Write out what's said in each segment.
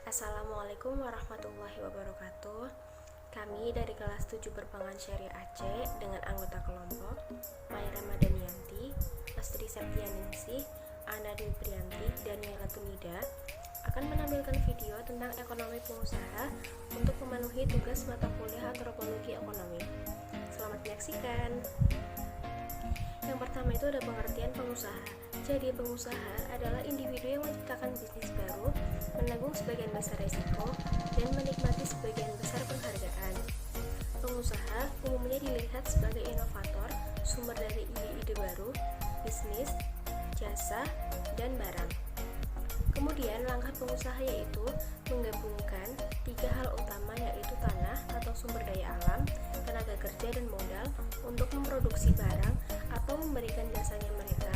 Assalamualaikum warahmatullahi wabarakatuh. Kami dari kelas 7 Perbankan Syariah Aceh dengan anggota kelompok Maya Ramadhanianti, Astri Septianingsih, Ana Dwi Priyanti, dan Niela Tunida akan menampilkan video tentang ekonomi pengusaha untuk memenuhi tugas mata kuliah antropologi ekonomi. Selamat menyaksikan. Yang pertama itu ada pengertian pengusaha. Jadi pengusaha adalah individu yang menciptakan bisnis baru, menanggung sebagian besar risiko, dan menikmati sebagian besar penghargaan. Pengusaha umumnya dilihat sebagai inovator, sumber dari ide-ide baru, bisnis, jasa, dan barang. Kemudian langkah pengusaha yaitu menggabungkan tiga hal utama, yaitu tanah atau sumber daya alam, tenaga kerja, dan modal untuk memproduksi barang atau memberikan jasanya mereka,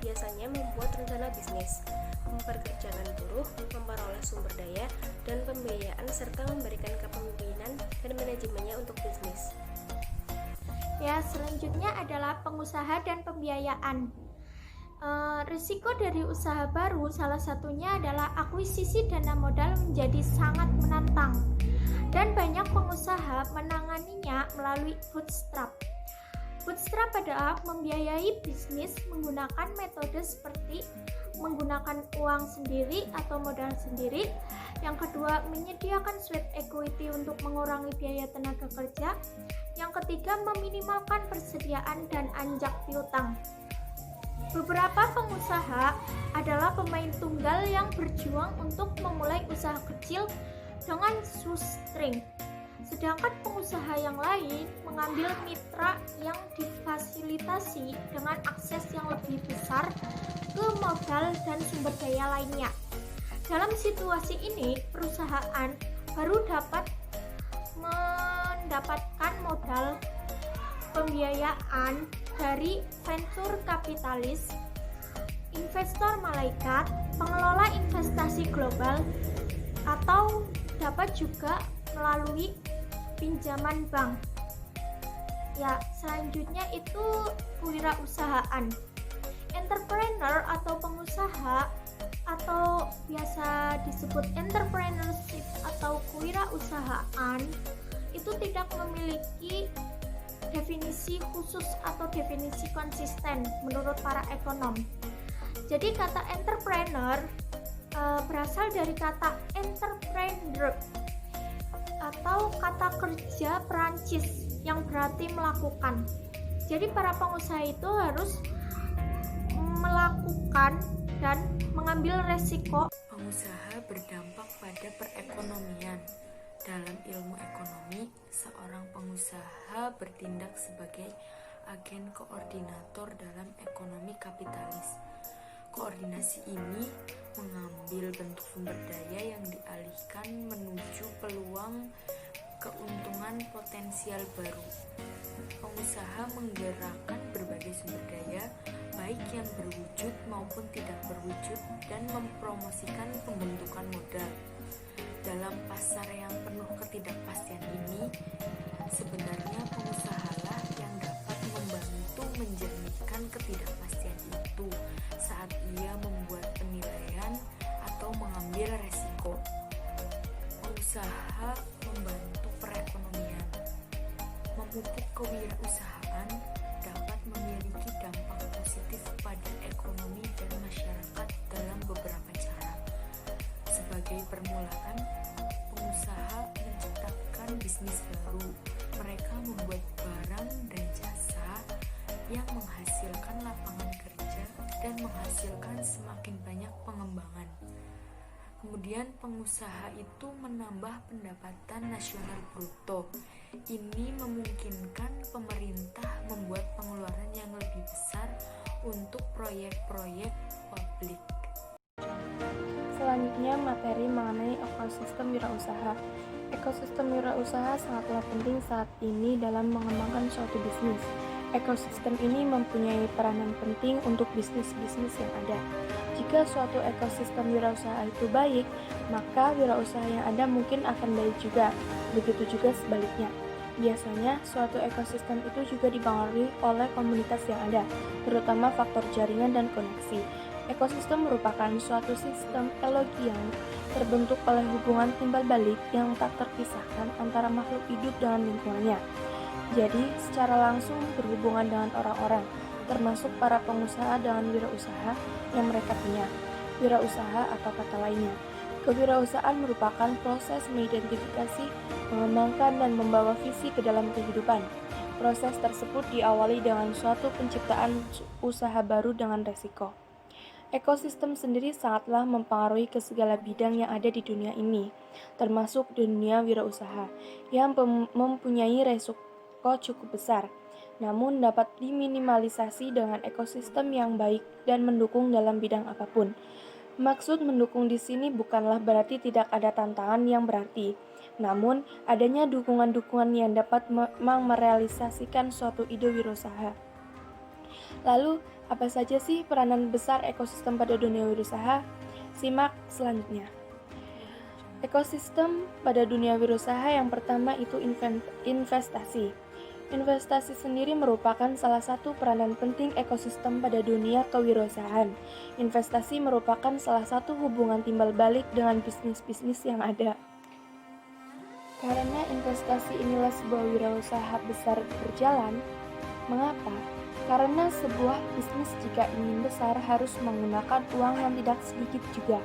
biasanya membuat rencana bisnis, memperkerjakan buruh, memperoleh sumber daya dan pembiayaan, serta memberikan kepemimpinan dan manajemennya untuk bisnis. Ya, selanjutnya adalah pengusaha dan pembiayaan. Risiko dari usaha baru salah satunya adalah akuisisi dana modal menjadi sangat menantang, dan banyak pengusaha menanganinya melalui bootstrap. Bootstrap adalah membiayai bisnis menggunakan metode seperti menggunakan uang sendiri atau modal sendiri. Yang kedua, menyediakan sweat equity untuk mengurangi biaya tenaga kerja. Yang ketiga, meminimalkan persediaan dan anjak piutang. Beberapa pengusaha adalah pemain tunggal yang berjuang untuk memulai usaha kecil dengan shoestring. Sedangkan pengusaha yang lain mengambil mitra yang difasilitasi dengan akses yang lebih besar ke modal dan sumber daya lainnya. Dalam situasi ini, perusahaan baru dapat mendapatkan modal pembiayaan dari venture kapitalis, investor malaikat, pengelola investasi global, atau dapat juga melalui pinjaman bank. Ya, selanjutnya itu kewirausahaan. Entrepreneur atau pengusaha atau biasa disebut entrepreneurship atau kewirausahaan itu tidak memiliki definisi khusus atau definisi konsisten menurut para ekonom. Jadi kata entrepreneur berasal dari kata entreprendre atau kata kerja Perancis yang berarti melakukan. Jadi para pengusaha itu harus melakukan dan mengambil resiko. Pengusaha berdampak pada perekonomian. Dalam ilmu ekonomi, seorang pengusaha bertindak sebagai agen koordinator dalam ekonomi kapitalis. Koordinasi ini mengambil bentuk sumber daya yang dialihkan menuju peluang keuntungan potensial baru. Pengusaha menggerakkan berbagai sumber daya, baik yang berwujud maupun tidak berwujud, dan mempromosikan pembentukan modal. Dalam pasar yang penuh ketidakpastian ini, sebenarnya pengusahalah yang dapat membantu menjernihkan ketidakpastian itu saat ia membuat penilaian atau mengambil resiko. Pengusaha membantu perekonomian. Memupuk kewirausahaan dapat memiliki dampak positif pada ekonomi dan masyarakat dalam beberapa cara. Sebagai permulaan, pengusaha menciptakan bisnis baru. Mereka membuat barang dan jasa yang menghasilkan lapangan kerja dan menghasilkan semakin banyak pengembangan. Kemudian pengusaha itu menambah pendapatan nasional bruto. Ini memungkinkan pemerintah membuat pengeluaran yang lebih besar untuk proyek-proyek publik. Selanjutnya materi mengenai ekosistem wirausaha. Ekosistem wirausaha sangatlah penting saat ini dalam mengembangkan suatu bisnis. Ekosistem ini mempunyai peranan penting untuk bisnis-bisnis yang ada. Jika suatu ekosistem wirausaha itu baik, maka wirausaha yang ada mungkin akan baik juga. Begitu juga sebaliknya. Biasanya, suatu ekosistem itu juga dipengaruhi oleh komunitas yang ada, terutama faktor jaringan dan koneksi. Ekosistem merupakan suatu sistem ekologi yang terbentuk oleh hubungan timbal balik yang tak terpisahkan antara makhluk hidup dengan lingkungannya. Jadi, secara langsung berhubungan dengan orang-orang, termasuk para pengusaha dengan wirausaha yang mereka punya. Wirausaha atau kata lainnya, kewirausahaan merupakan proses mengidentifikasi, mengembangkan, dan membawa visi ke dalam kehidupan. Proses tersebut diawali dengan suatu penciptaan usaha baru dengan resiko. Ekosistem sendiri sangatlah mempengaruhi ke segala bidang yang ada di dunia ini, termasuk dunia wirausaha, yang mempunyai resiko cukup besar, namun dapat diminimalisasi dengan ekosistem yang baik dan mendukung dalam bidang apapun. Maksud mendukung di sini bukanlah berarti tidak ada tantangan yang berarti, namun adanya dukungan-dukungan yang dapat merealisasikan suatu ide wirausaha. Lalu, apa saja sih peranan besar ekosistem pada dunia wirausaha? Simak selanjutnya. Ekosistem pada dunia wirausaha yang pertama itu investasi. Investasi sendiri merupakan salah satu peranan penting ekosistem pada dunia kewirausahaan. Investasi merupakan salah satu hubungan timbal balik dengan bisnis-bisnis yang ada. Karena investasi inilah sebuah wirausaha besar berjalan. Mengapa? Karena sebuah bisnis jika ingin besar harus menggunakan uang yang tidak sedikit juga.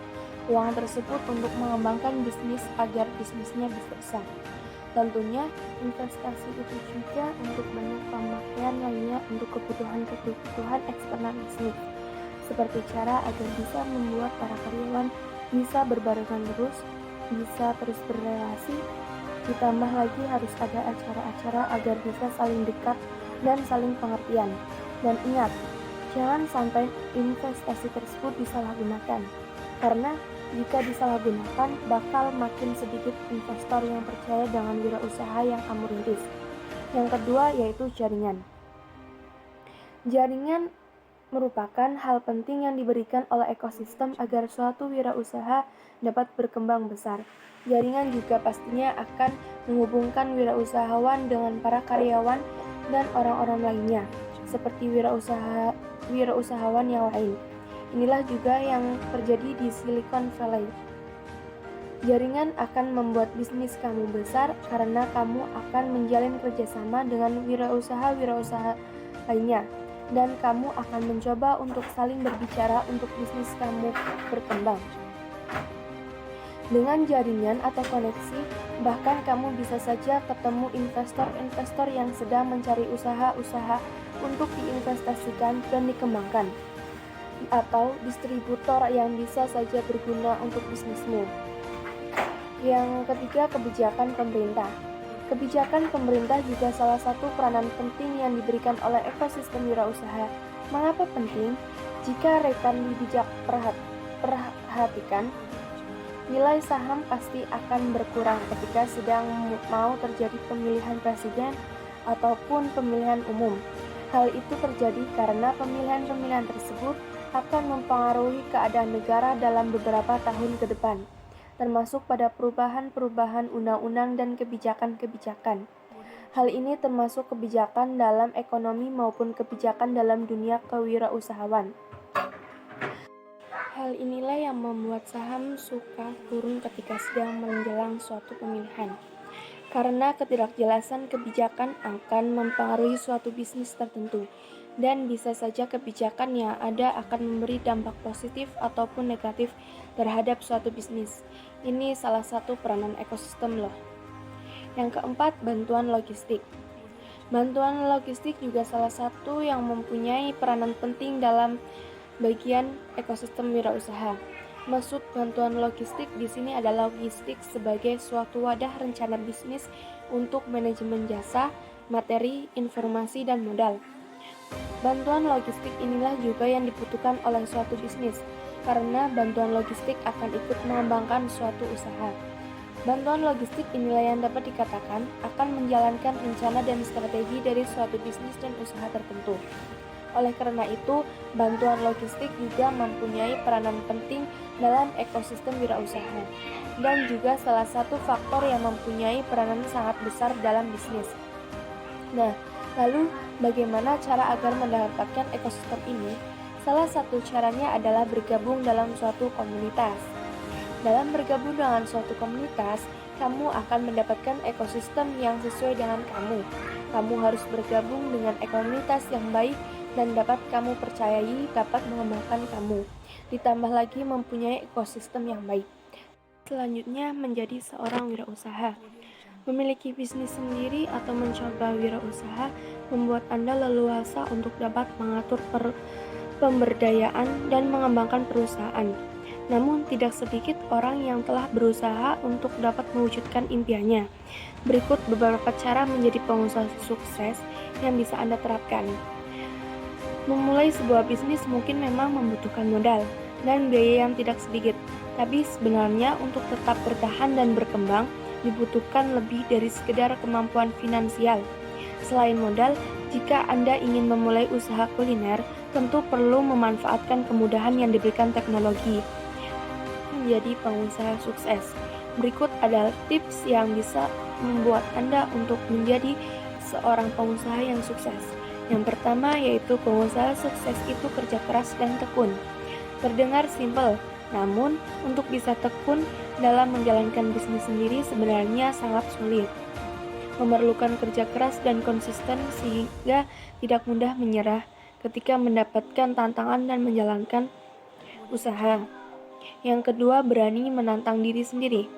Uang tersebut untuk mengembangkan bisnis agar bisnisnya bisa besar. Tentunya investasi itu juga untuk banyak pemakaian lainnya untuk kebutuhan eksternal bisnis, seperti cara agar bisa membuat para karyawan bisa berbarengan terus, bisa terus berrelasi, ditambah lagi harus ada acara-acara agar bisa saling dekat dan saling pengertian. Dan ingat, jangan sampai investasi tersebut disalahgunakan, karena jika disalahgunakan, bakal makin sedikit investor yang percaya dengan wirausaha yang kamu rintis. Yang kedua yaitu jaringan. Jaringan merupakan hal penting yang diberikan oleh ekosistem agar suatu wirausaha dapat berkembang besar. Jaringan juga pastinya akan menghubungkan wirausahawan dengan para karyawan dan orang-orang lainnya, seperti wirausahawan yang lain. Inilah juga yang terjadi di Silicon Valley. Jaringan akan membuat bisnis kamu besar karena kamu akan menjalin kerjasama dengan wirausaha-wirausaha lainnya, dan kamu akan mencoba untuk saling berbicara untuk bisnis kamu berkembang. Dengan jaringan atau koneksi, bahkan kamu bisa saja ketemu investor-investor yang sedang mencari usaha-usaha untuk diinvestasikan dan dikembangkan, atau distributor yang bisa saja berguna untuk bisnismu. Yang ketiga, kebijakan pemerintah. Kebijakan pemerintah juga salah satu peranan penting yang diberikan oleh ekosistem wirausaha. Mengapa penting? Jika rekan bijak perhatikan, nilai saham pasti akan berkurang ketika sedang mau terjadi pemilihan presiden ataupun pemilihan umum. Hal itu terjadi karena pemilihan-pemilihan tersebut akan mempengaruhi keadaan negara dalam beberapa tahun ke depan, termasuk pada perubahan-perubahan undang-undang dan kebijakan-kebijakan. Hal ini termasuk kebijakan dalam ekonomi maupun kebijakan dalam dunia kewirausahaan. Hal inilah yang membuat saham suka turun ketika sedang menjelang suatu pemilihan. Karena ketidakjelasan kebijakan akan mempengaruhi suatu bisnis tertentu, dan bisa saja kebijakan yang ada akan memberi dampak positif ataupun negatif terhadap suatu bisnis. Ini salah satu peranan ekosistem loh. Yang keempat, bantuan logistik. Bantuan logistik juga salah satu yang mempunyai peranan penting dalam bagian ekosistem wirausaha. Maksud bantuan logistik di sini adalah logistik sebagai suatu wadah rencana bisnis untuk manajemen jasa, materi, informasi, dan modal. Bantuan logistik inilah juga yang dibutuhkan oleh suatu bisnis, karena bantuan logistik akan ikut mengembangkan suatu usaha. Bantuan logistik inilah yang dapat dikatakan akan menjalankan rencana dan strategi dari suatu bisnis dan usaha tertentu. Oleh karena itu, bantuan logistik juga mempunyai peranan penting dalam ekosistem wirausaha, dan juga salah satu faktor yang mempunyai peranan sangat besar dalam bisnis. Nah, lalu bagaimana cara agar mendapatkan ekosistem ini? Salah satu caranya adalah bergabung dalam suatu komunitas. Dalam bergabung dengan suatu komunitas, kamu akan mendapatkan ekosistem yang sesuai dengan kamu. Kamu harus bergabung dengan komunitas yang baik dan dapat kamu percayai dapat mengembangkan kamu. Ditambah lagi mempunyai ekosistem yang baik. Selanjutnya, menjadi seorang wirausaha. Memiliki bisnis sendiri atau mencoba wirausaha membuat Anda leluasa untuk dapat mengatur pemberdayaan dan mengembangkan perusahaan. Namun, tidak sedikit orang yang telah berusaha untuk dapat mewujudkan impiannya. Berikut beberapa cara menjadi pengusaha sukses yang bisa Anda terapkan. Memulai sebuah bisnis mungkin memang membutuhkan modal dan biaya yang tidak sedikit. Tapi sebenarnya untuk tetap bertahan dan berkembang, dibutuhkan lebih dari sekedar kemampuan finansial. Selain modal, jika Anda ingin memulai usaha kuliner, tentu perlu memanfaatkan kemudahan yang diberikan teknologi. Menjadi pengusaha sukses. Berikut adalah tips yang bisa membuat Anda untuk menjadi seorang pengusaha yang sukses. Yang pertama yaitu pengusaha sukses itu kerja keras dan tekun. Terdengar simpel, namun untuk bisa tekun dalam menjalankan bisnis sendiri sebenarnya sangat sulit. Memerlukan kerja keras dan konsisten sehingga tidak mudah menyerah ketika mendapatkan tantangan dan menjalankan usaha. Yang kedua, berani menantang diri sendiri.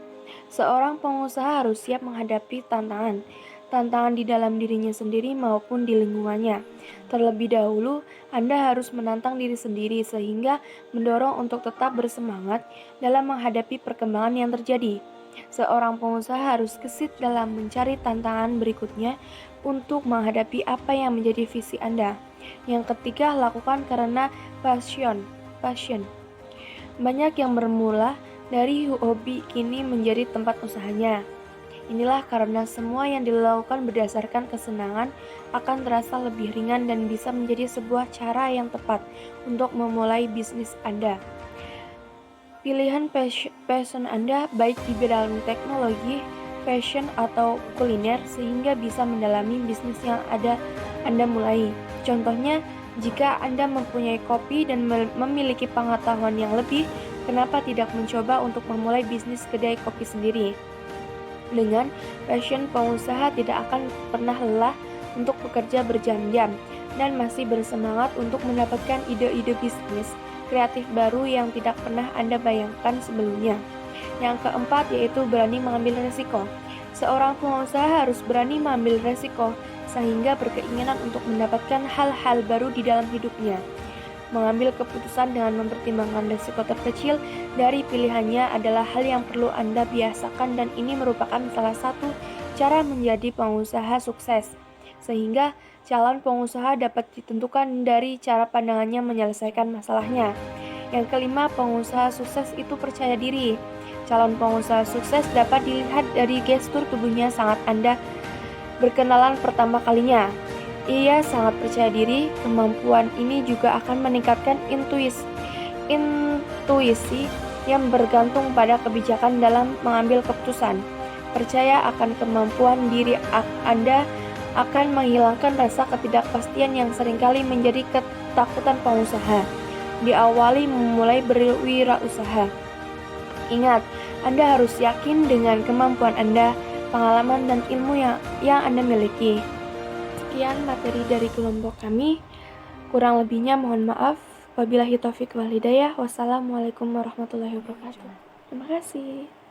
Seorang pengusaha harus siap menghadapi tantangan di dalam dirinya sendiri maupun di lingkungannya. Terlebih dahulu, Anda harus menantang diri sendiri sehingga mendorong untuk tetap bersemangat dalam menghadapi perkembangan yang terjadi. Seorang pengusaha harus gesit dalam mencari tantangan berikutnya untuk menghadapi apa yang menjadi visi Anda. Yang ketiga, lakukan karena passion. Banyak yang bermula dari hobi kini menjadi tempat usahanya. Inilah karena semua yang dilakukan berdasarkan kesenangan akan terasa lebih ringan dan bisa menjadi sebuah cara yang tepat untuk memulai bisnis Anda. Pilihan passion Anda baik di bidang teknologi, fashion, atau kuliner sehingga bisa mendalami bisnis yang ada Anda mulai. Contohnya, jika Anda mempunyai kopi dan memiliki pengetahuan yang lebih, kenapa tidak mencoba untuk memulai bisnis kedai kopi sendiri? Dengan passion, pengusaha tidak akan pernah lelah untuk bekerja berjam-jam dan masih bersemangat untuk mendapatkan ide-ide bisnis kreatif baru yang tidak pernah Anda bayangkan sebelumnya. Yang keempat yaitu berani mengambil resiko. Seorang pengusaha harus berani mengambil resiko sehingga berkeinginan untuk mendapatkan hal-hal baru di dalam hidupnya. Mengambil keputusan dengan mempertimbangkan risiko terkecil dari pilihannya adalah hal yang perlu Anda biasakan dan ini merupakan salah satu cara menjadi pengusaha sukses. Sehingga calon pengusaha dapat ditentukan dari cara pandangannya menyelesaikan masalahnya. Yang kelima, pengusaha sukses itu percaya diri. Calon pengusaha sukses dapat dilihat dari gestur tubuhnya saat Anda berkenalan pertama kalinya. Ia sangat percaya diri. Kemampuan ini juga akan meningkatkan intuisi yang bergantung pada kebijakan dalam mengambil keputusan. Percaya akan kemampuan diri Anda akan menghilangkan rasa ketidakpastian yang seringkali menjadi ketakutan pengusaha. Diawali memulai berwirausaha. Ingat, Anda harus yakin dengan kemampuan Anda, pengalaman dan ilmu yang Anda miliki. Sekian materi dari kelompok kami. Kurang lebihnya mohon maaf. Wabillahi taufiq wal hidayah. Wassalamualaikum warahmatullahi wabarakatuh. Terima kasih.